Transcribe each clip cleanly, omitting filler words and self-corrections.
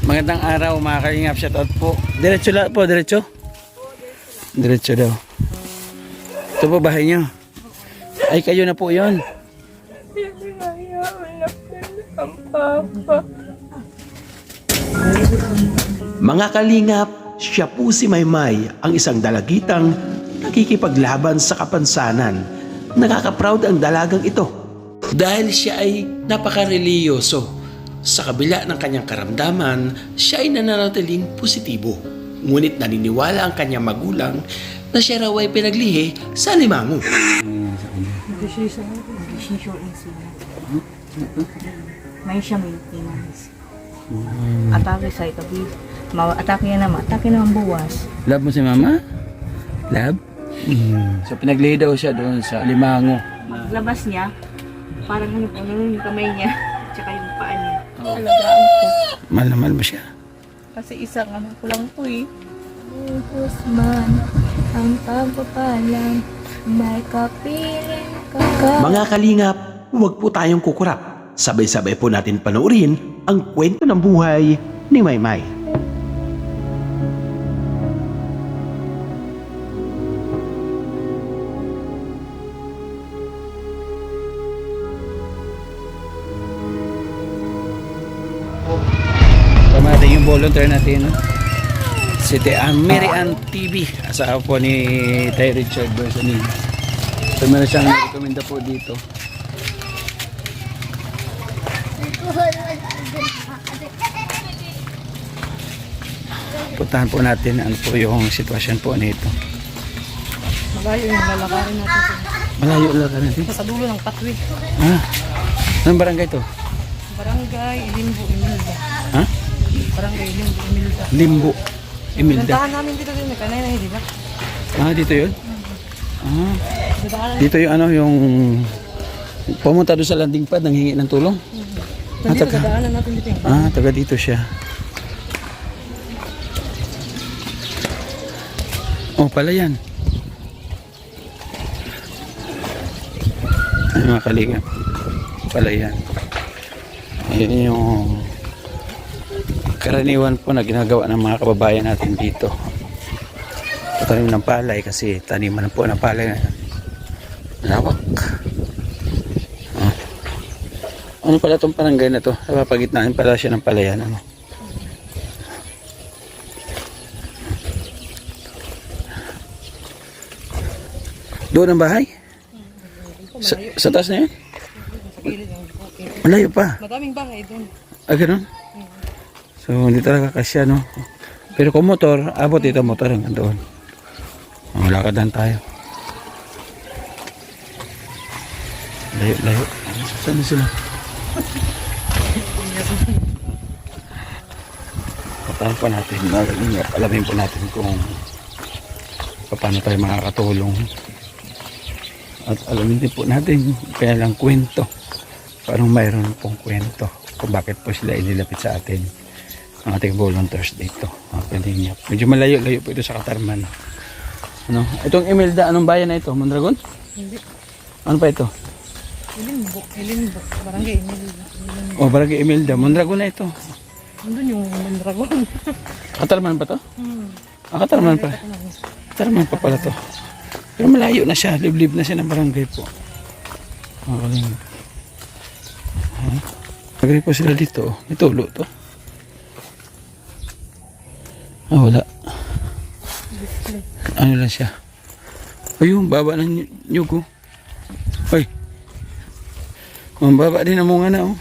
Magandang araw mga kalingap, shoutout po. Diretso lang po, diretso? Diretso daw. Ito po bahay nyo. Ay kayo na po yun. Mga kalingap, siya po si Maymay, ang isang dalagitang nakikipaglaban sa kapansanan. Nakaka-proud ang dalagang ito. Dahil siya ay napaka-reliyoso. Sa kabila ng kanyang karamdaman, siya ay nananatiling positibo. Ngunit naniniwala ang kanyang magulang na siya raw ay pinaglihi sa limango. May siya maintenance. Atake sa itabi. Atake naman buwas. Love mo si mama? Love? So pinaglihi daw siya doon sa limango. Paglabas niya, parang ano yung kamay niya, tsaka yung paa niya. Alagaan ko. Mahal na mahal mo siya. Kasi isang anak ko lang po eh. Usman, ang pagpapalang, may kapiling ka. Mga kalingap, huwag po tayong kukurap. Sabay-sabay po natin panoorin ang kwento ng buhay ni Maymay. Pamati yung volunteer natin, no? Si Mary Ann TV, asawa po ni Tay Richard Bersanin. So meron siyang rekomenda po dito. Puntahan po natin ano po yung sitwasyon po nito. Malayo yung lalakarin natin. Malayo lang ka natin. Sa dulo ng patwi. Ah, anong barangay to? Barangay Limbo, Emilda. Ha? Barangay Limbo, Emilda. Limbo, Emilda. Nandahan namin dito din, kanina hindi ba? Ah, dito yun? Ah, Dadaanan dito yung ano yung pumunta doon sa landing pad nang hingi ng tulong. dito, dadaanan natin dito. Ah, taga dito siya. Oh, pala yan. Ay, mga kalingap. Pala yan. Ayun yung karaniwan po na ginagawa ng mga kababayan natin dito. Patanim ng palay kasi taniman po ng palay na lawak. Oh. Ano pala itong barangay na to? Napapagitnaan pala siya ng palayan. Ano? Doon ang bahay? Sa taas na yun? Sa gilid yung bukid. Malayo pa. Madaming bahay doon. Ah, ganun? So, hindi talaga kasya, no? Pero kung motor, abot ito motor hanggang doon. Lakad tayo. Layo, layo. Saan na sila? Patahan pa natin. Alamin po natin kung paano tayo makakatulong. At alamin din po natin kaya lang kwento. Parang mayroon pong kwento kung bakit po sila inilapit sa atin ang ating volunteers dito. Medyo malayo-layo po ito sa Katarman. Ano? Itong Imelda, anong bayan na ito? Mondragon? Hindi. Ano pa ito? Ilimbo. Barangay Emilda. Oh, Barangay Imelda. Mondragon na ito. Nandun yung dragon. Katarman pa to? Ah, Katarman pa. Katarman pa pala to. Pero malayo na siya. Liblib na siya ng barangay po. Okay. Agree po sila dito. May tulo to. Ah, wala. Ano lang siya. Ayun, baba ng nyug. Ay. Ang baba din ang mga na. Oh.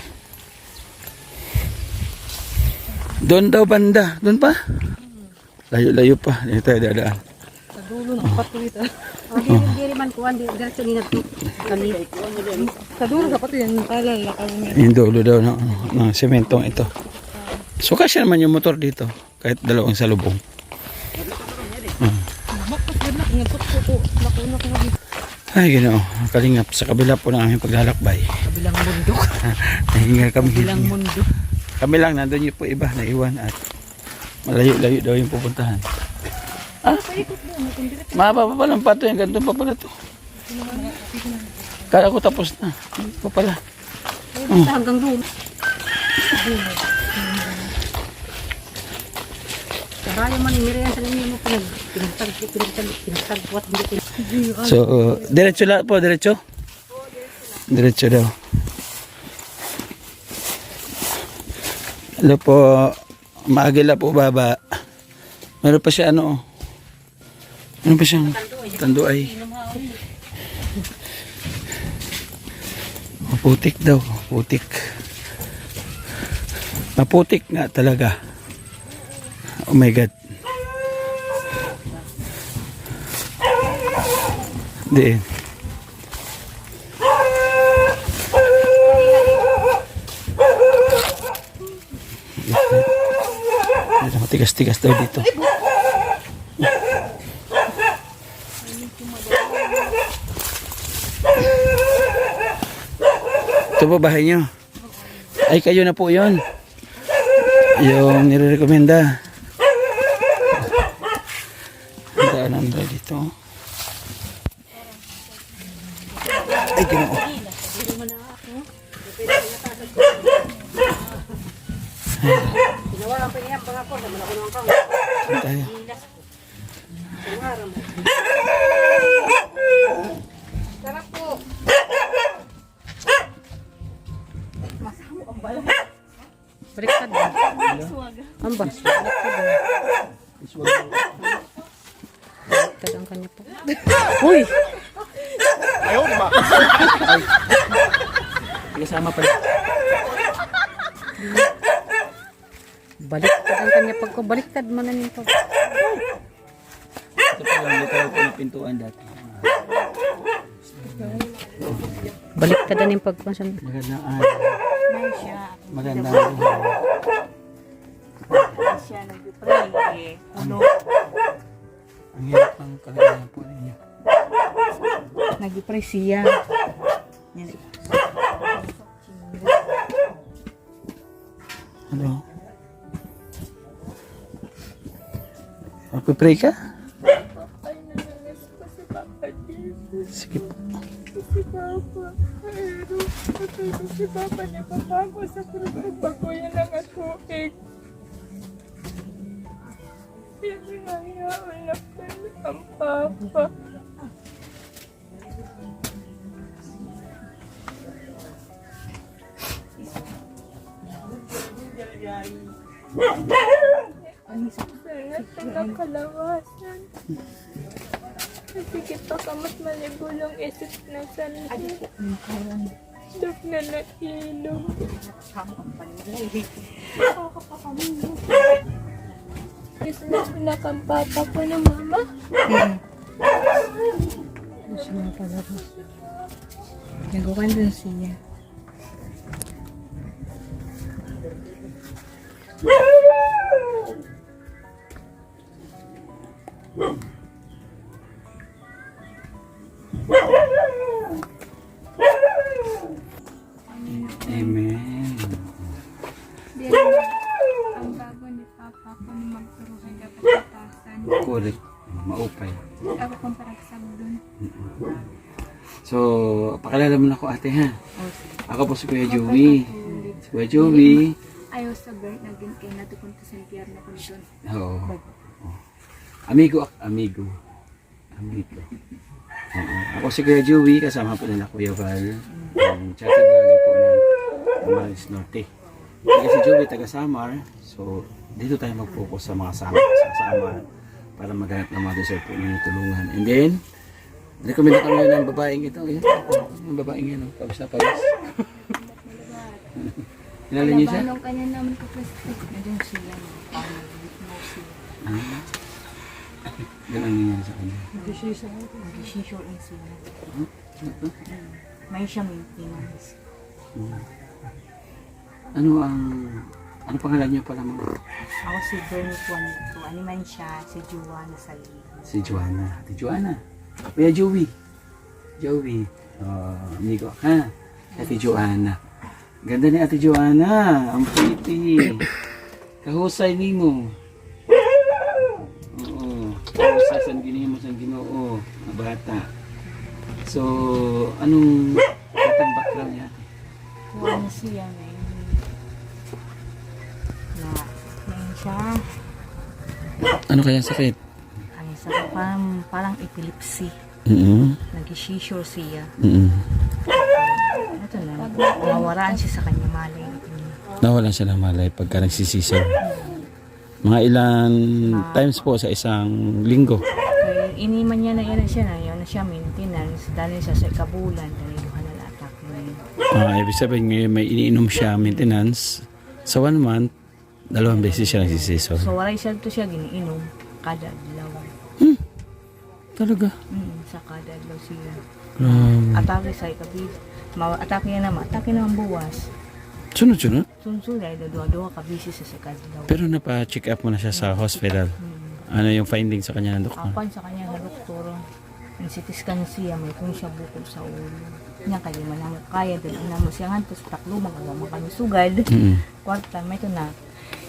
Doon daw banda. Doon pa? Layo-layo pa. Dito tayo dadaan. Sa dulo ng patwi ito. Diri man kuan diretso ni nagto kami. Sa dulo sa patwi yan lakaw niya. Yung dulo daw ng sementong ito. So kasya naman yung motor dito. Kahit dalawang salubong. Ay, gano'n. Kalingap. Sa kabila po ng aming paglalakbay. Kabilang bundok. Nahinga kami. Kabilang mundo. Kami lang. Nandun yung po iba na iwan. At malayo-layo daw yung pupuntahan. Ah? Mahaba pa palang pato yan. Ganito pa pala to. Kala ko tapos na. Hindi pa pala. Hanggang doon. Bayo man ni Miriam sa ninyo mo pinagtagpuat hindi So, diretso lang po, diretso? Diretso daw. Hello po, maagila po baba. Meron pa siya ano, meron pa siyang tanduay. Maputik daw, putik. Maputik nga talaga. Oh my God. Diin. Tigas-tigas daw dito. Ito po bahay nyo. Ay, kayo na po yun. Yung nire-recommenda. Ang daan dito. Ay, ginoo. Ginawa pa niya pang ako sa malaki ng kang. Saan tayo? Sarap po. Masamo ang bala. Baliktad ba? Ang ba? Baliktad ba? Baliktad ang kanya po. Uy! Kasama pala. Baliktad ang kanya pagko. Baliktad man na nito. Ito po yung literal po ng pintuan dati. Baliktad ang yung pagkonsan. Magandang araw. Magandang buhay. Siya nag-pray uno Ang hirap ng kalagayan po ninyo. nag-pray siya. Ano? Magpipray ka? Sige po. Si Papa, pero matulog si Papa niya papako sa pagbago yan lang at tuig. Pinahihawalap na ang Papa. Sana ng kalawasan. Nasikip pa kamat manigulong isip na sanhin. Dok na nailong. Gusto na sila kang papa ko ng mama. Gusto niya palabas. Nagawan dun siya. Amen. Ang bago ni papa ko na magturo sa kapatatasan. Correct. Maupay. Ako kong paragsag dun. So, pakilala mo na ako ate ha. Ako po si Kuya Joey. Si Kuya Joey. Ayaw sa birth naging kay natupunta sa impyerno ko dun. Oo. Amigo. Amigo. Oo. Ako si Kuya Joey, kasama po nila Kuya Val. Ang chatting vlogger po ng Amaris Norte. Kaya si Joey taga Samar. So, dito tayo mag-focus sa mga sa Samar para maghanap ng mga deserve po ng tulungan. And then, recommend kami ng babaeng ito. Ayan. Yung babaeng yan. Pawis na pawis. Kilala niyo siya? Banong kanya naman ko kasi. Nandun siya. Ah. Yan ang nangyari sa kanya. Nag-shisho in siya. May siya maintenance. Ano pangalan niyo pala mo? Ako si Bernie Juanito. Ano man siya, si Juana Salina. Si Joanna. Ate Joanna. Kuya Joey. Joey. Amigo ka. Ate Joanna. Ganda ni Ate Joanna. Ang pretty. Kahusay ni mo. Oo. Kahusay sa Ginoo. Na bata. So, anong katang background niya? Juana siya, may siya. Ano kaya sakit? Ay, sa parang epilepsy. Nag-seizure siya. Ito na, nawaraan siya sa kanya malay. Nawalan siya ng malay pagka nagsisisor. Mga ilan times po sa isang linggo? Kaya iniman niya na yan na siya maintenance. Dahil siya sa ikabulan, dahil duha na latak na yun. Ibig sabihin ngayon may iniinom siya maintenance. Sa 1 month, 2 beses siya nagsisisor. So, waray siya ito siya giniinom kada adlaw. Talaga? Sa kada adlaw siya. Grabe. Atake sa ikabi. Atake niya naman. Atake naman buwas. Sunod-sunod? Sunod ay duha ka busy sa kadlaw. Pero napa-check up mo na siya sa hospital. Ano yung finding sa kanya ng doktor? Apan sa kanya sa doktor, ang CT scan siya, may kung siya bukol sa ulo. Niya kayo man mo kaya, dahil na mo siya hantos, taklo, magagawa kami sugad. Kwarta, may ito na,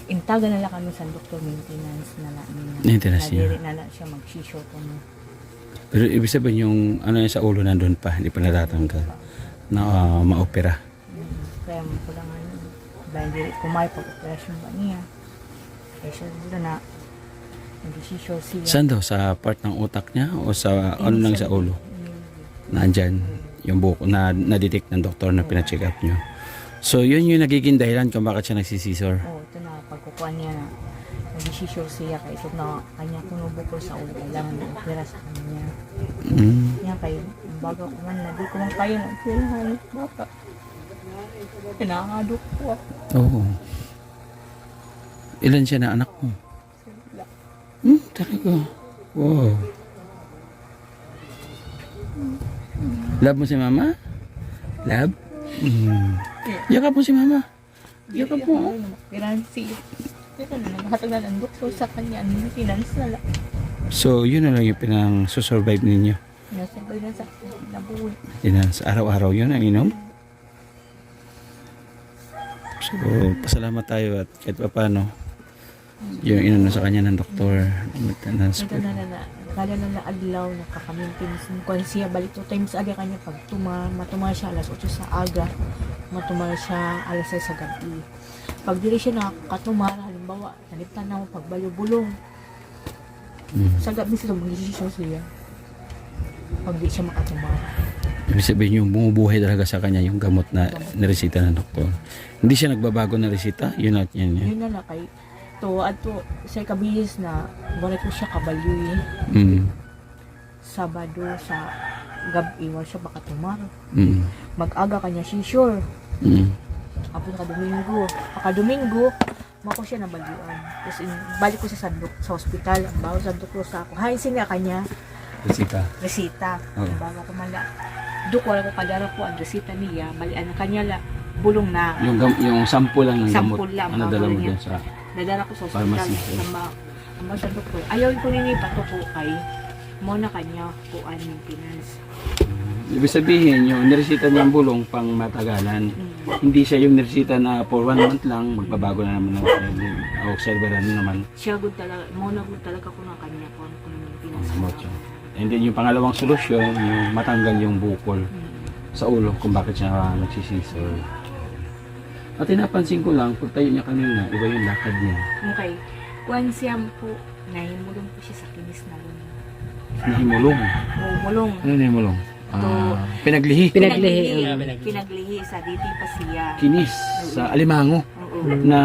intaga na lang kami sa doktor, maintenance na lang niya. Maintenance niya. Nadiri na lang siya mag-seizure ko mo. Pero ibig sabihin yung ano yung sa ulo nandun pa, hindi pa natatanggal na maopera. Kaya mo ko lang ano, dahil diri kumay pag-operasyon ba niya. Kaya siya dito na, nag-seizure siya. Saan daw? Sa part ng utak niya o sa ano lang sa ulo? Nandyan yung buko na na-detect ng doktor na pina-check up niyo. So yun yung nagiging dahilan kung bakit siya nagsisisor. Oo, ito na, pagkukuha niya na, nag-seizure siya kaya ito na kanya kunubukol sa ulo, kailangan na opera sa kanya. Yan kayo, bago ko man na, di ko man kaya na operahan, baka. Pinakadok ko ako. Oo. Ilan siya na anak mo? Talaga. Wow. Love mo si mama? Love? Yakap mo si mama. Yakap mo. Pinansi. Ito na, naghatag na ng doktor sa kanya, maintenance na lang. So, yun na lang yung pinang-survive ninyo. Nasabay na sa nabuhay. Yun, sa araw-araw yun ang inom. So, pasalamat tayo at kahit pa paano, yung inano sa kanya ng doktor. Maintenance. Ito na, kala na adlaw, nakaka-maintenance. Kung siya, balik 2 times aga kanya pag matuma siya alas 8 sa aga, matuma siya alas 6 sa gabi. Pag dili siya nakakatumar, halimbawa, naliptan na mo pagbalo-bulong. Sa gabi sila mag-isisyo siya. Pag di siya makatumar. Ibig sabihin yung bumubuhay talaga sa kanya yung gamot na niresita ng doktor. Hindi siya nagbabago na resita? Yun at yan. Yun na kay to ato sa kabihis na balik ko siya kabalyoy. Sabado sa gabi wa siya makatumar. Mag-aga kanya sure. Apos Domingo, mako siya na balyuan. Tapos balik ko siya sa hospital. Ang bago sa doktor sa ako. Hay siya kanya resita. Ang bago ko mala. Duk wala ko kadara ko ang resita niya. Balian kanya la bulong na. Yung sample lang ng gamot. Sample lang. Ano dala mo dyan sa dadara ko sa hospital. pharmacy? Ang sa doktor. Ayaw ko nini patuko kay mo na kanya kuan maintenance. Ibig sabihin, yung niresita niyang bulong pang matagalan, hindi siya yung niresita na for 1 month lang, magbabago na naman o observeran naman. Siya good talaga, mo na good talaga ko na kanya kung maintenance. And then yung pangalawang solusyon, yung matanggal yung bukol sa ulo kung bakit siya nagsisisor. At napansin ko lang, pag tayo niya kanina, iba yung lakad niya. Okay. Kuan siya po, nahimulong po siya sa kinis na luna. Nahimulong. Mulong. Ano nahimulong? Pinaglihi. Pinaglihi sa diti pa siya. Kinis sa alimango na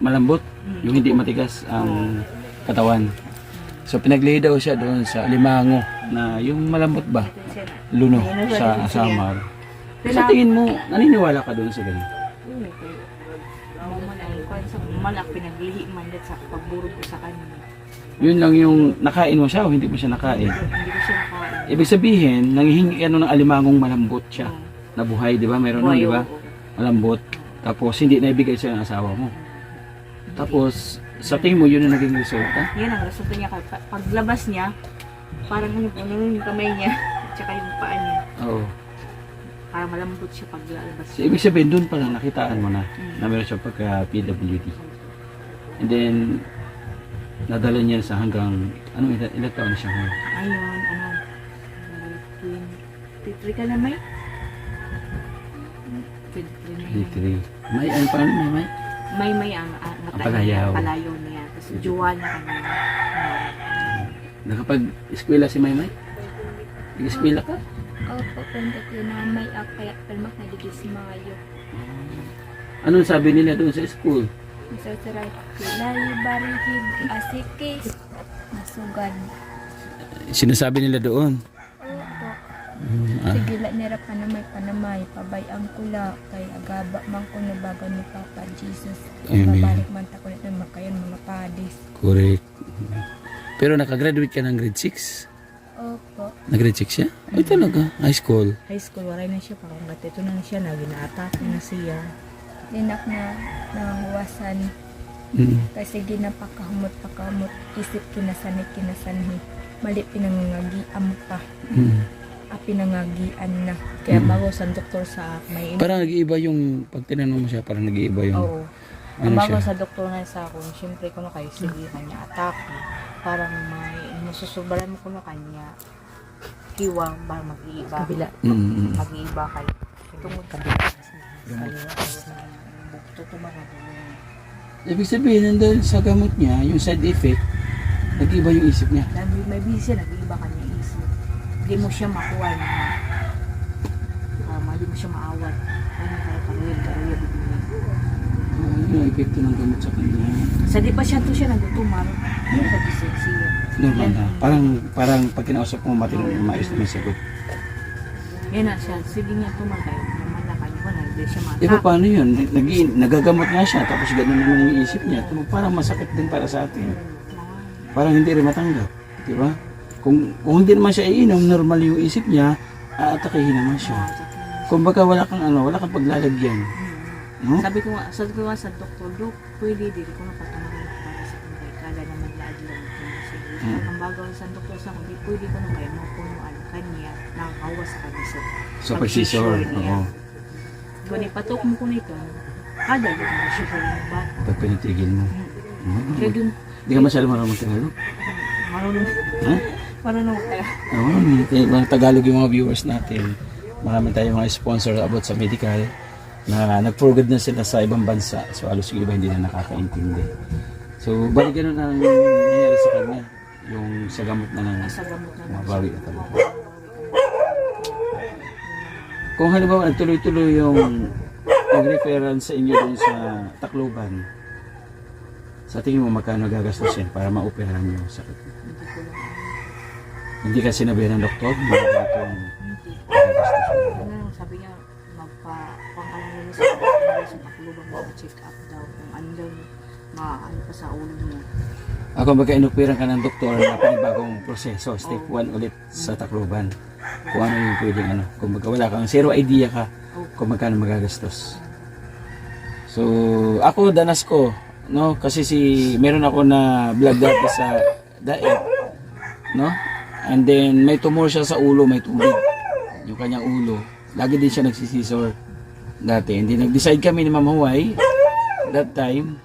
malambot, yung hindi matigas ang katawan. So pinaglihi daw siya doon sa alimango na yung malambot ba? Luno sa Samar. Sa tingin mo, naniniwala ka doon sa ganyan? Malak pinaglihi man sa pagburod ko sa kanya. Yun lang yung nakain mo siya o hindi mo siya nakain? Hindi ko siya nakain. Ibig sabihin, nangihingi ka ng alimangong malambot siya. Nabuhay, di ba? Meron nun, di ba? Malambot. Tapos hindi naibigay sa'yo ng asawa mo. Tapos, sa tingin mo, yun ang naging resulta? Yun ang resulta niya. Paglabas niya, parang ano yung kamay niya, at saka yung paa niya. Oo. Parang malambot siya paglalabas. So, ibig sabihin, doon pa lang nakitaan mo na na meron siya pagka PWD. And then, nadala niya sa hanggang, ilang taon na siya ngayon? Ayun, 23 ka na, May? 23 na yun. 23. May, ano pa may? May ang Palayaw. palayo niya. Tapos Tapos Juwan na kami. Nakapag-eskwela si Maymay? Nag-eskwela ka? Opo, kwento ko na may kaya palmak na digis Mayo. Anong sabi nila doon sa school? Masasaray, kilay, barihig, asikis, nasugad. Sinasabi nila doon? Opo. Ah. Sige la nira panamay, pabayang kula, kay agaba man ko nabagan ni Papa Jesus. Amen. Babalik man ta ko nito makayon mga padis. Correct. Pero nakagraduate ka ng grade 6? Opo. Nag-grade 6 siya? Ay talaga, high school. High school, waray na siya. Parang gatito na siya. Nagina-attack na siya. Dinak na nangawasan. Kasi ginapakahamot, isip kinasanhi. Mali pinangangagiam pa. Pinangagian na. Kaya bago sa doktor sa may... Parang nag-iiba yung, pag tinanong mo siya, parang nag-iiba yung, Oo. ano Bago siya? sa doktor na sa akin, siyempre ko na kayo, sige, kanya attack. Parang may masusubaran mo ko na kanya. Kiwang, parang mag-iiba. Kabila. Mag-iiba kayo. Tungod kabila. Bukto tumarap. Ibig sabihin, nandun sa gamot niya, yung side effect, nag-iba yung isip niya. May busy, nag-iiba kanya isip. Hindi mo siya makuha na hindi mo siya maawat. Ano tayo karuya. Yung epekto ng gamot sa kanya. Sa di pa siya nagtutumar. Sa dyslexia. Normal na. Parang pag kinausap mo, maayos naman sagot. Yan na siya. Sige niya tumagay. Naman na kayo na. Hindi siya Di ba matak. paano yun? Nagagamot nga siya, tapos gano'n naman yung isip niya. Parang masakit din para sa atin. Parang hindi rin matanggap. Di ba? Kung hindi naman siya iinom, normal yung isip niya, aatakihin naman siya. Kung baka wala kang paglalagyan. No? Sabi ko nga sa doktor, Dok, pwede din ko napatumarin para sa kung kada naman laad lang ito. Ang bago sa doktor sa kundi, pwede ko na kayo mapunuan kanya, nakakawa sa kanya sa Supervisor. Oo. Kung ipatok mo ko nito, kada din mo siya sa mga bata. Pag pinitigil mo. Kaya dun, Hindi ka masyado marunong Tagalog. marunong, Ha? marunong kaya. Oo, mga Tagalog yung mga viewers natin. Marami tayong mga sponsor about sa medical na nag-forward na sila sa ibang bansa. So halos yung iba hindi na nakakaintindi. So balik ganun ang nangyayari sa kanya. Yung sa gamot na ng Sa gamot na mabawi na talaga. Kung halimbawa nagtuloy-tuloy yung nag-referral sa inyo dun sa Tacloban, sa tingin mo magkano gagastusin para maoperahan yung sakit? Hindi ka sinabihan ng doktor? Hindi ka itong gagastusin? Ano, sabi niya, magpa-pangkalan sa Tacloban, check up daw. Kung ano daw, ano pa sa ulo niya. Ako baga inupiran ka ng doktor na panibagong proseso, step 1 ulit sa Tacloban. Kung ano yung pwedeng ano. Kung baga wala kang zero idea ka kung magkano magagastos. So, ako danas ko, no? Kasi meron ako na vlog dati sa diet, no? And then may tumor siya sa ulo, may tubig. Yung kanyang ulo. Lagi din siya nagsisisor dati. Hindi nag-decide kami ni Ma'am Huway that time.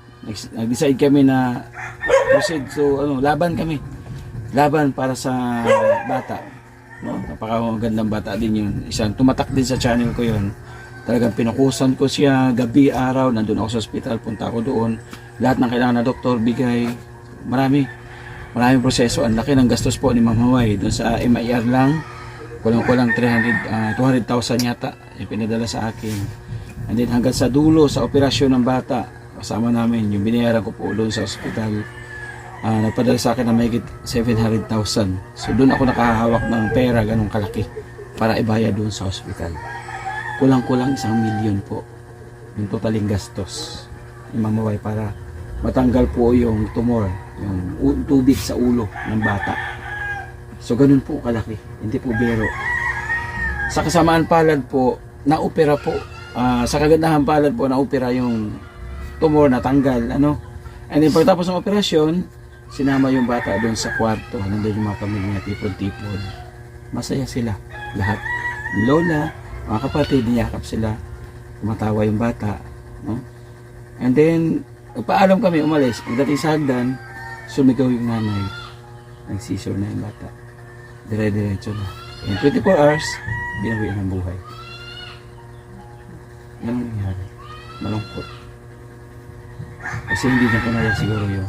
Nag-decide kami na proceed. So, laban kami. Laban para sa bata. No? Napakagandang bata din yun. Isang tumatak din sa channel ko yun. Talagang pinukusan ko siya gabi, araw. Nandun ako sa hospital, punta ako doon. Lahat ng kailangan na doktor, bigay. Maraming proseso. Ang laki ng gastos po ni Ma'am Huway. Doon sa MIR lang, kulang-kulang 200,000 yata yung pinadala sa akin. And then hanggang sa dulo, sa operasyon ng bata, kasama namin, yung binayaran ko po doon sa hospital, nagpadala sa akin na mahigit 700,000. So doon ako nakahawak ng pera, ganun kalaki, para ibayad doon sa hospital. Kulang-kulang 1 milyon po yung totaling gastos ni Ma'am Huway para matanggal po yung tumor, yung tubig sa ulo ng bata. So ganun po kalaki, hindi po biro. Sa kasamaan palad po, naopera po, sa kagandahan palad po, naopera yung tumor, natanggal, And then pagtapos ng operasyon, sinama yung bata doon sa kwarto. Nandun yung mga pamilya niya, tipon-tipon. Masaya sila, lahat. Lola, mga kapatid, niyakap sila. Tumatawa yung bata. No? And then, paalam kami umalis. Pagdating sa hagdan, sumigaw yung nanay. Nagsisure na yung bata. Dire-diretso na. In 24 hours, binawian ng buhay. Yan ang nangyari. Malungkot. Kasi hindi na kaya siguro yun.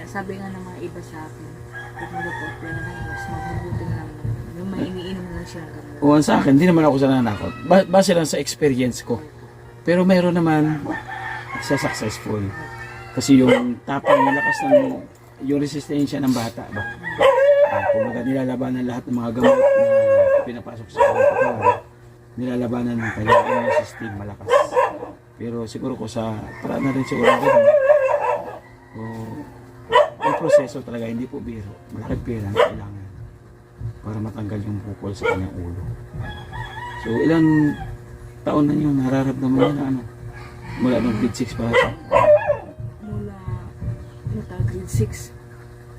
Sabi nga ng mga iba sa akin, pag mag-report na lang, mas mabubuti na lang. Yung may iniinom na lang siya. O sa akin, hindi naman ako sa nanakot. Base lang sa experience ko. Pero meron naman sa successful. Kasi yung tapang yung lakas ng yung resistensya ng bata ba. Kumbaga nilalabanan lahat ng mga gamot na pinapasok sa katawan. Nilalabanan ng kanyang immune system malakas. Pero siguro ko sa para na rin siguro ganun. Yung proseso talaga hindi po biro. Malaking pera ang kailangan para matanggal yung bukol sa kanyang ulo. So ilang taon na yun nararamdaman niya na ano? Mula nung grade 6 pa siya. Mula grade 6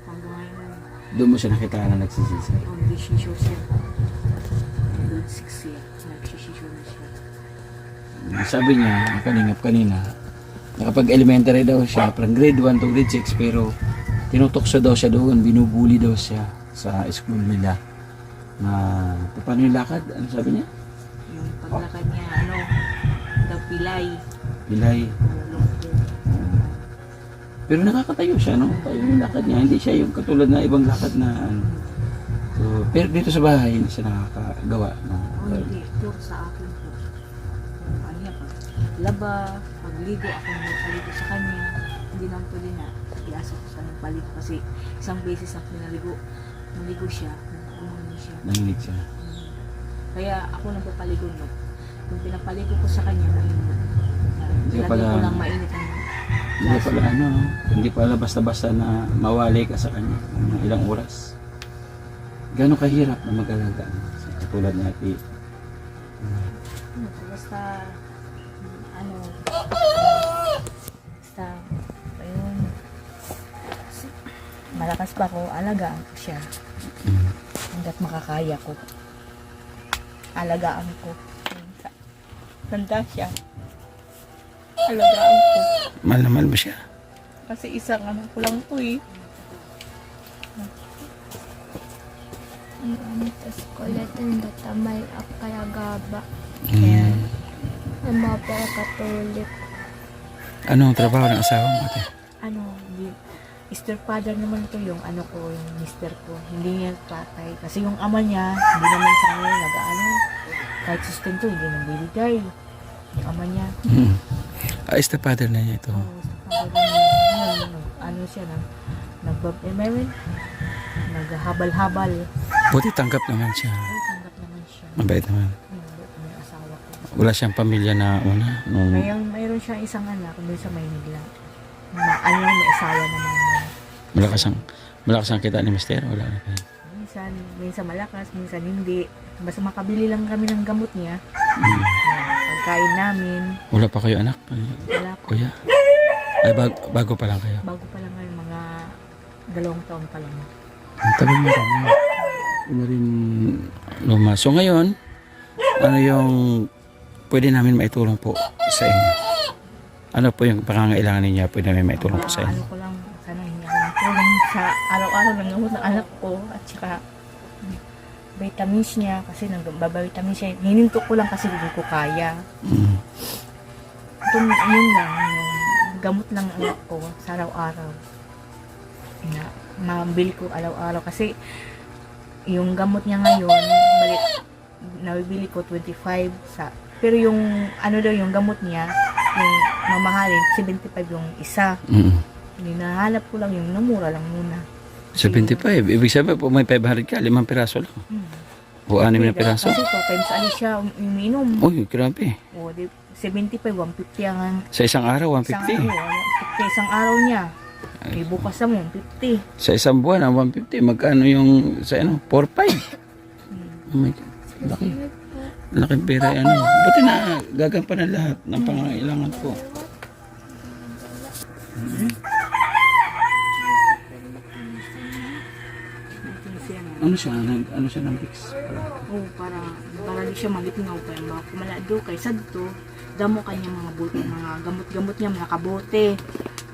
hanggang ngayon. Doon mo siya nakita na nagsisisi. Nagsisisyo siya. Grade 6 siya. Nagsisisyo na siya. Sabi niya, kalingap kanina, nakapag-elementary daw siya, from grade 1 to grade 6, pero tinutokso daw siya doon, binubuli daw siya sa school nila. Na, paano yung lakad? Ano sabi niya? Yung paglakad niya, daw pilay. Pilay. Pero nakakatayo siya, no? Tayo yung lakad niya. Hindi siya yung katulad na ibang lakad na ano. So, pero dito sa bahay, hindi siya nakakagawa. No? Hindi. Puro sa akin po. Ano yan, laba, pagligo, ako nagpaligo sa kanya. Hindi naman pwede na iasa ko sa nagpaligo. Kasi isang beses ako naligo siya, gumano siya. Nanginig siya. Kaya ako nagpapaligo no. Kung pinapaligo ko sa kanya, mainit. Hindi Lagi pala- ko lang mainit ang Hindi pala ano, hindi pala basta-basta na mawali ka sa kanya ng ilang oras. Gano'ng kahirap na mag-alaga katulad ni Ate. basta basta ayun, malakas pa ako, alagaan ko siya hanggat makakaya ko, alagaan ko. Tanda siya, alagaan ko Mahal na mahal mo siya. kasi isang anak ko lang po eh. Tapos kulitin datamay ak kaya gaba. Mm. Ang mga pera katulik. Anong trabaho ng asawa mo, Ate? Mr. Father naman to yung yung mister ko. Hindi niya tatay. Kasi yung ama niya, hindi naman sa kanya nag-ano. Kahit sustento, hindi nang bibigay. Yung ama niya. Is the father na niya ito. Mr. Father naman, siya na, naghabal-habal. Buti tanggap naman siya. Ay, tanggap naman siya. Mabait naman. Mabait naman yung asawa ko. Wala siyang pamilya na una. Nung... Mayroon siya isang anak doon sa Maynila. May asawa naman niya. Malakas ang kita ni Mister. Wala na kayo. Minsan malakas, minsan hindi. Basta makabili lang kami ng gamot niya. Pagkain namin. Wala pa kayo anak? Wala po. Kuya? Ay, bago pa lang kayo. Bago pa lang ngayon, mga 2 taon pa lang. Ang tagal mo rin. Hindi rin luma. So ngayon, ano yung pwede namin maitulong po sa inyo? Ano po yung pangangailangan ninyo pwede namin maitulong po sa inyo? Ano ko lang, sana hindi ako ng tulong sa araw-araw ng gamot ng anak ko. At saka, vitamins niya, kasi nagbabavitamins siya. Hininto ko lang kasi hindi ko kaya. Mm. Yun lang, yung gamot ng anak ko sa araw-araw. Na, mabili ko araw-araw kasi yung gamot niya ngayon, nabibili ko 25 sa, pero yung yung gamot niya, yung mamahalin, 75 yung isa. Hinahanap ko lang yung namura lang muna. 75. Ibig sabihin po may 500 ka, 5 piraso lang. O 6 na piraso. Kasi 2 times ali siya umiinom. Uy, grabe. O, 75, 150 ang Sa isang araw, isang 150. isang araw niya. Ay, bukas na 150. Sa isang buwan, 150. Magkano yung, sa 4-5? Oh my God. Laki. Laking pera. Buti na gagampanan lahat ng pangangailangan po. Ano siya ng Vicks? Oo, para di siya malipingaw pa yung mga kumalado kay sadto damo kanya mga gamot-gamot niya, mga kabote,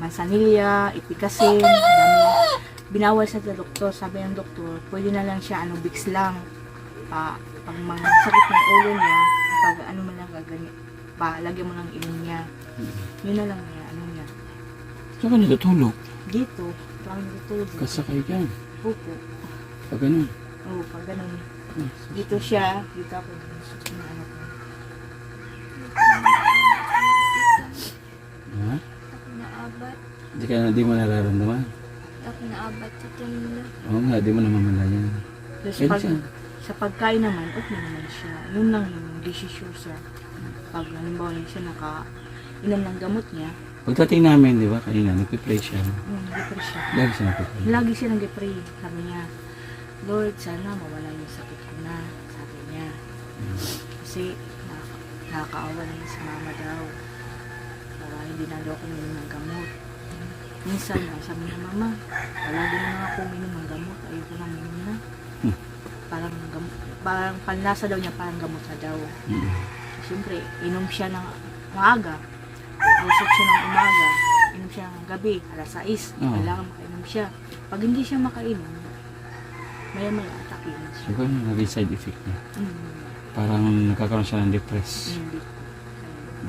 mansanilya, ipikasin, dami. Binawal sa doktor, sabi ng doktor, pwede na lang siya Vicks lang. Pag mga sakit ng ulo niya, pag mo lang gaganyan, lagyan mo ng ilong niya. Yun na lang niya, niya. Saan ka natutulog? Dito, kami natutulog. Kasakay dyan. Opo. Pag ganun. Oo, pag ganun. Dito siya, dito ako. Na ano ko. Ha? Ako naabat. Di mo nararamdaman? Ako naabat sa tingin. Oo nga, di mo namamalayan. Tapos Pwede pag, siya. sa pagkain naman, okay naman siya. Yun lang yung hindi siya sure sa pag halimbawa yung siya inom ng gamot niya, Pagdating namin, di ba, kanina, nagpipray siya. nag-pray siya. Lagi siya nagpipray. Lagi siya nag-pray. Sabi niya, Lord, sana mawala yung sakit ko na. Sabi niya. Kasi nakakaawa na si mama daw. Para hindi na daw ako uminom ng gamot. Minsan, sabi niya, mama, palagi na lang ako uminom ng gamot. Ayoko na uminom na. Parang panlasa daw niya, parang gamot na daw. Siyempre, inom siya ng maaga. Usap siya ng umaga. Inom siya ng gabi, alas 6. Kailangan makainom siya. Pag hindi siya makainom, maya-maya atake na siya. Siguro naging side effect niya. Parang nagkakaroon siya ng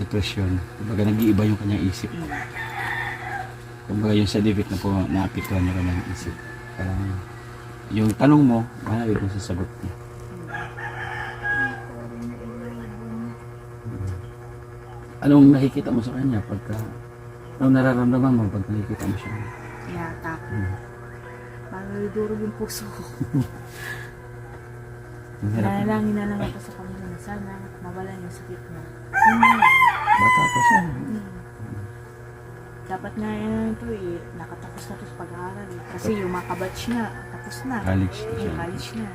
depression. Kumbaga nag-iiba yung kanyang isip. Kumbaga yung side effect na po naapektuhan niya kanyang isip. Parang yung tanong mo, marami kung sasagot niya. Anong nakikita mo sa kanya pagka anong nararamdaman mo pag nakikita mo siya? Yata. Parang durog yung puso ko. Nanalangin na lang ako sa kanila na sana mawala yung sakit na. Bata pa siya. Dapat nga yan ito nakatapos na ito sa pag-aaral. Kasi yung mga kabatch niya, tapos na. College na siya. Yung college na.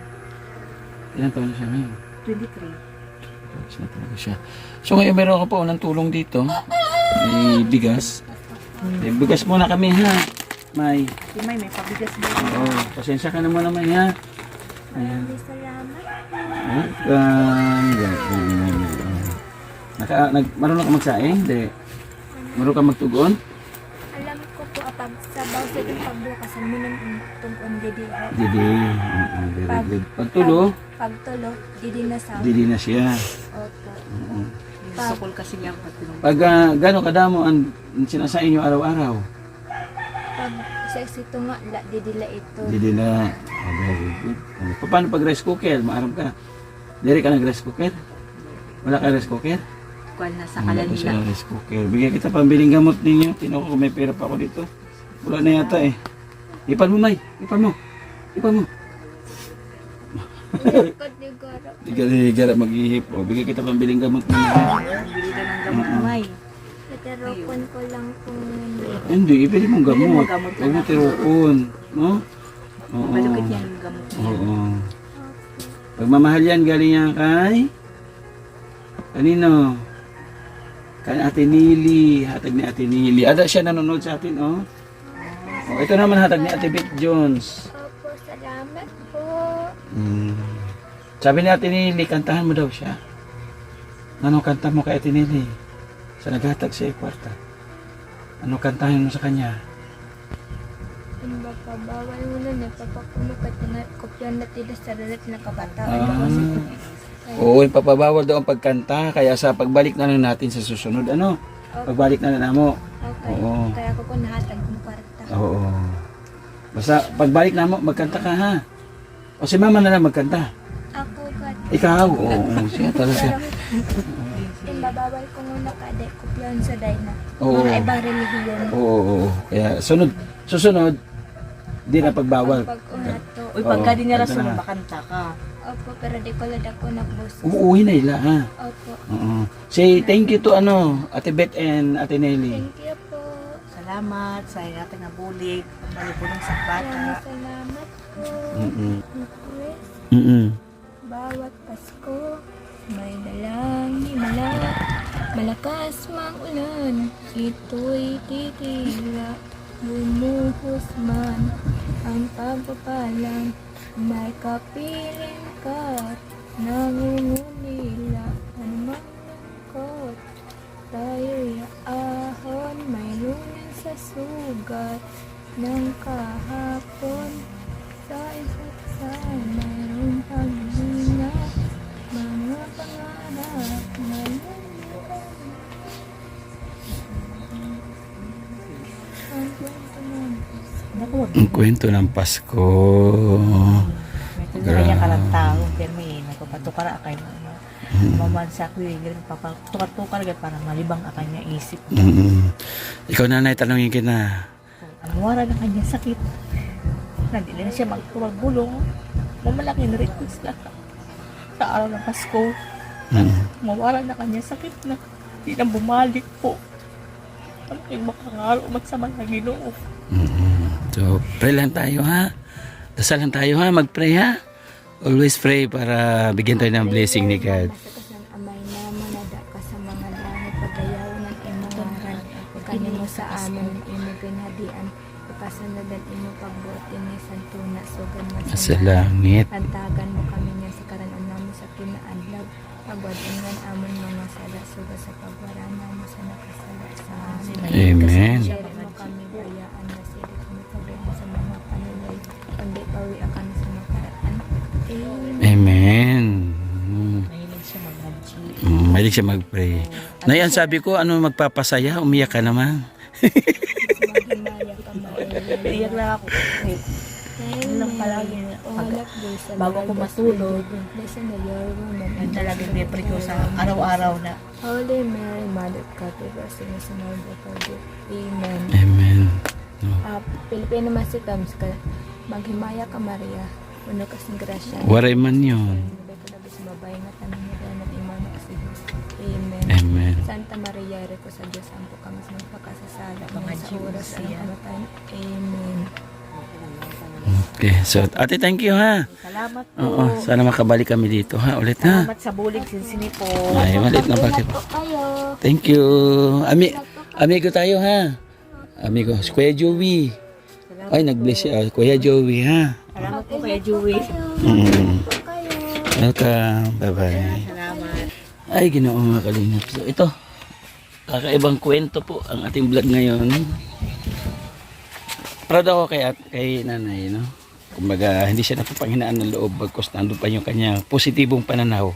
Ilan taon na siya ngayon? 23. College na talaga siya. So ngayon meron ako pa unang tulong dito. May bigas. May bigas muna kami ha. May. Si May pabigas ba? Oo. Pasensya ka na muna May ha. Ayan. Maraming salamat. Marunong ka magsaing? Hindi. Marunong ka magtugon? Alam ko po apag sabaw sa itong pagbukasan mo ng tungkol didi. Didi. Very good. Pagtulo, Pagtulo, didi na sa. didi na siya. Opo. Yung sukol kasi niya pag pinong. Pag gano'ng kadamo ang sinasain nyo araw-araw? Pag sa ito nga, didi la ito. Didi na. Oh, very good. Paano pag rice cooker? Maaram ka. Diri ka nag-rice cooker? Wala ka rice cooker? Kuwan na sa Wala kalan pa siya nila. ng rice cooker. Bigyan kita pambiling gamot ninyo. Tino ko kung may pera pa ako dito. Wala na yata eh. Ipan mo, May. Ipan mo. Ipan mo. Ikot ni Goro. Tiga-tiga mag-ihip. O, bigyan kita pambiling gamot ninyo. Bili daw ng gamot ni May. Natarokon ko lang kung Hindi, ibili mong gamot. Ibili mo gamot Huwag mo na. tirukon. No? Oo. Malukit niya yung gamot niya. Oo. Pagmamahal yan, galing yan kay... Kanino? Kay Ate Nili. Hatag ni Ate Nili. Ada siya nanonood sa atin, oh. Oh, ito naman hatag ni Ate Vic Jones. opo, salamat po. Sabi ni Ate Nili, kantahan mo daw siya. Ano kanta mo kay Ate Nili? Sa naghatag siya kwarta. Ano kantahin mo sa kanya? Ang baka bawal mo na napapakuno ka kopyan na tila sa lalat na kabataan. Oo, ipapabawal daw ang pagkanta. Kaya sa pagbalik na lang natin sa susunod, ano? Pagbalik na lang mo. Okay. Oo. Kaya ako nahatag ng kwarta. Oo. Basta pagbalik na mo, magkanta ka ha. O si mama na lang magkanta. Ako kat. Ikaw, oo, siya talaga. Imbabawal ko muna kada kopyan sa Dayna. Oo. Mga ibang relihiyon. Oo. Kaya susunod, di na pagbawal. Pag unato. Uy, pagka di niya kanta rason, na. bakanta ka. Opo, pero di ko lang ako nagbusos. Uuwi na ila ha. Opo. Oo. Say thank you to Ate Beth and Ate Nelly. Thank you po. Salamat sa ating nabulig. Pagbalibunong sa Maraming bata. salamat po. Mm. Bawat Pasko, may dalang himala. Malakas mang ulan, ito'y titila. Bumuhos man ang pagpapalang. May kapiling ka, nangungunila. Anumang lungkot, tayo'y ahon. Mayroon sa sugat ng kahapon. Sa isa't isa, mayroon paghinga. Mga pangarap na lumukan. Ang Naku, wag. Ang kwento ng Pasko. Medyo na kanya karang tao, pero may nagpapatukar akay mo. Mamansa ko yung papatukar-tukar para malibang akay niya isip. Ikaw nanay, tanongin kita. Ang wara na kanya sakit. Nandili na siya magbulong. Mamalaki na request na sa araw ng Pasko. Mawara na kanya sakit na. Hindi na bumalik po. Ano yung makangaro magsama na Ginoo. So, pray lang tayo ha. Dasal lang tayo ha. Mag-pray ha. Always pray para bigyan tayo ng blessing ni God. Masakas ng amay na manada ka sa mga langit, pagayaw ng imong ngaran, kanyo mo sa amin, imo ginhadian, ipasanadan imo pagbuot ni santuna, sugan mo Sa langit. Tantagan mo kami niya sa karan-an namo sa kinaadlaw, pagwadingan amon mga sala, suga sa pagwarana mo sa nakasala sa amin. Amen. Share mo kami bayaan na sila kami pagdaan sa mga panulay, kundi pawi kami sa makaraan. Amen. Amen. Mahilig siya mag-magic. Mahilig siya mag-pray. Nay, ang sabi ko, ano magpapasaya? Umiyak ka naman. Maghimaya ka maayay. Iyak na ako. Yun lang palagi na. Bago ako matulog, yun talaga pinipray ko sa araw-araw na. Holy Mary, Mother of God, we bless you, Mr. Lord. Amen. Amen. No. Pilipino Masitams ka, maghimaya ka Maria, puno ka sa grasya. Waray man yun. Babae nga tanong mo dahil at imano kasi Amen. Amen. Santa Maria, Reko sa Diyos, ampo kami sa magpakasasala, Mga mga sa oras ng Diyos, kamatayan. Amen. Okay. So, ate, thank you ha. Salamat po. Oo. Sana makabalik kami dito ha. Ulit ha. Salamat sa bulig sinsini po. Ay, malit na bakit. Kayo. Thank you. Amigo tayo ha. Amigo. Si Kuya Joey. Ay, nag-bless siya. Kuya Joey ha. Salamat po kaya Joey. Welcome. Bye-bye. Salamat. Ay, Ginoo mga kalingap. So, ito. Kakaibang kwento po ang ating vlog ngayon. Proud ako kay nanay, no? Kumbaga, hindi siya napapanghinaan ng loob bagkus nandun pa yung kanyang positibong pananaw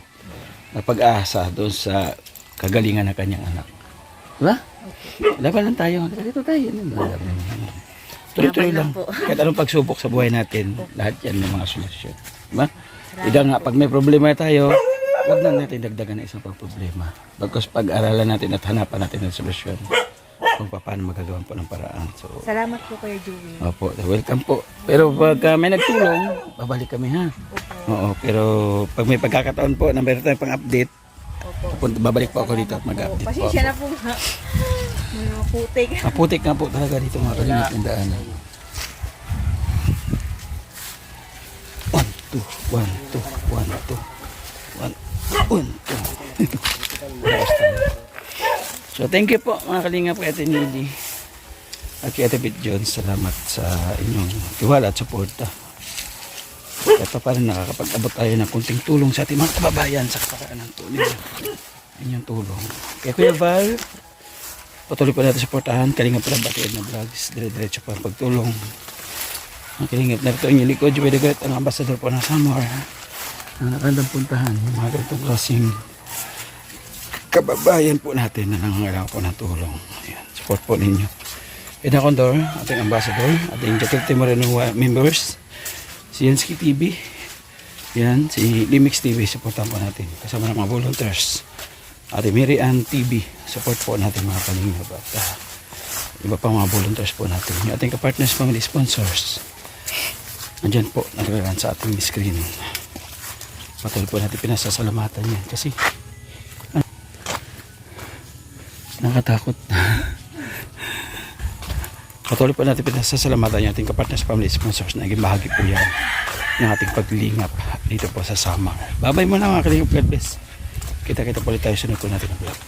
na pag-asa doon sa kagalingan ng kanyang anak. Diba? Laban lang tayo. Dito tayo. Tuloy-tuloy lang. Kahit anong pagsubok sa buhay natin, lahat yan may mga solusyon. Diba? Ida nga, pag may problema tayo, huwag na natin dagdagan ng isang pag-problema. Bagkus pag-aralan natin at hanapan natin ng solusyon kung paano magagawa po ng paraan. So, Salamat po kaya Joey. opo, welcome po. Pero pag may nagtulong, babalik kami ha. Oo, pero pag may pagkakataon po na meron tayong pang-update, babalik po ako dito at mag-update po ako. Pasensya na po ha. Mga putik. Maputik nga po talaga dito mga kalimut ng daanan. 1, 2, 1, 2, 1, 2. 1, 2. So thank you po mga kalingap kay Ate Nili at kay Ate Bit Jones. Salamat sa inyong tiwala at suporta. Kahit pa paano nakakapag-abot tayo ng kunting tulong sa ating mga kababayan sa kaparaanan po ninyo. Inyong tulong. Kaya Kuya Val, patuloy po natin suportahan. Kalingap pala Batiad na vlogs. Dire-diretso po ang pagtulong. Ang kalingap na ito inyong likod. Joey Dagat, ang ambassador po ng Samar. Na nakandang puntahan. Yung mga ganitong klaseng kababayan po natin na nangangailangan po ng tulong. Ayan, support po ninyo. Eda Condor, ating ambassador, ating Jakarta Moreno members, si Yansky TV, yan, si Limix TV, supportan po natin. Kasama ng mga volunteers. Ating Mary Ann TV, support po natin mga kalingap at iba pa mga volunteers po natin. Yung ating kapartners, family sponsors, andyan po, nagkaroon sa ating screen. Patuloy po natin pinasasalamatan yan kasi nakatakot. Patuloy po natin pinasasalamatan yung ating kapartners, family sponsors na naging bahagi po yan ng ating paglingap dito po sa Samar. Babay muna mga kalingap. God bless. Kita-kita po ulit tayo sunod po natin ang vlog.